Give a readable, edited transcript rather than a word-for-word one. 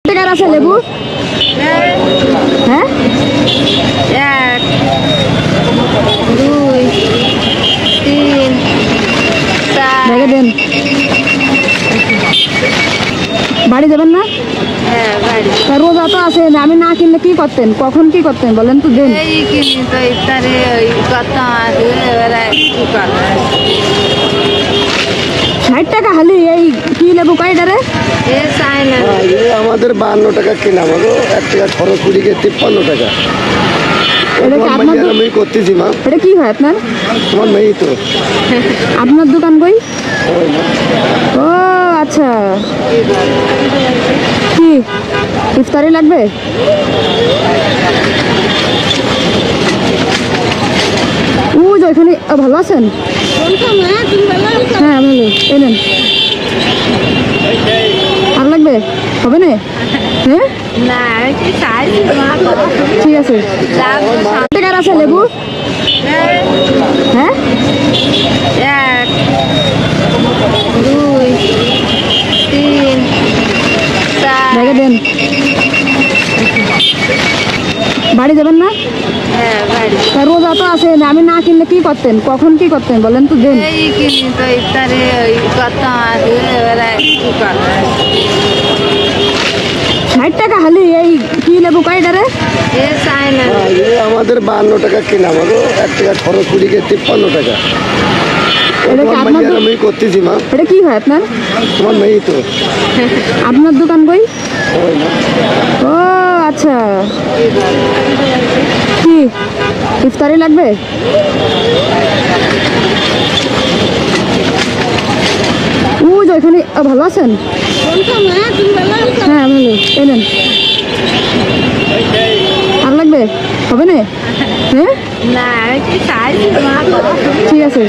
টাকার আছে লেবু? হ্যাঁ, 1 2 3 4 ব্যাগে দেন। বাড়ি যাবেন না? হ্যাঁ বাড়ি তা রোজা তো আছে, আমি না কিনলে কি করতেন, কখন কি করতেন বলেন তো, দেন। এই কিনি তো ইফতারে ওই কত আছে এবারে কি করবে 60 টাকা হালি, এই কি লেবু কয়টারে? এ চাই না আমাদের 52 টাকা কিনা, আমাকে 1 টাকা খরচ করি 53 টাকা। এটা কি আপনার আমি করতেছি মা, এটা কি হয় আপনার? তোমার মেয়ে তো। আপনার দোকান কই? ও আচ্ছা, কি ইফতারি লাগবে? ও যে এখানে ভালো আছেন? হ্যাঁ ভালো, এই নেন। আর লাগবে? হবে না? হ্যাঁ না কি চাই ঠিক আছে। টাকার আছে লেবু? হ্যাঁ, 1 2 3 4 ব্যাগে দেন। বাড়ি যাবেন না? হ্যাঁ বাড়ি তা রোজা তো আছে, আমি না কিনলে কি করতেন, কখন কি করতেন বলেন তো, দেন। এই কিনি তো ইফতারে ওই কত আছে এবারে কি করবে 60 টাকা হালি, এই কি লেবু কয়টারে? এ চাই না আমাদের 52 টাকা কিনা, আমাকে 1 টাকা খরচ করি 53 টাকা। এটা কি আপনার আমি করতেছি মা, এটা কি হয় আপনার? তোমার মেয়ে তো। আপনার দোকান কই? ও আচ্ছা, কি ইফতারি লাগবে? ও যে এখানে ভালো আছেন? হ্যাঁ ভালো, এই নেন। আর লাগবে? হবে না? হ্যাঁ না কি চাই ঠিক আছে।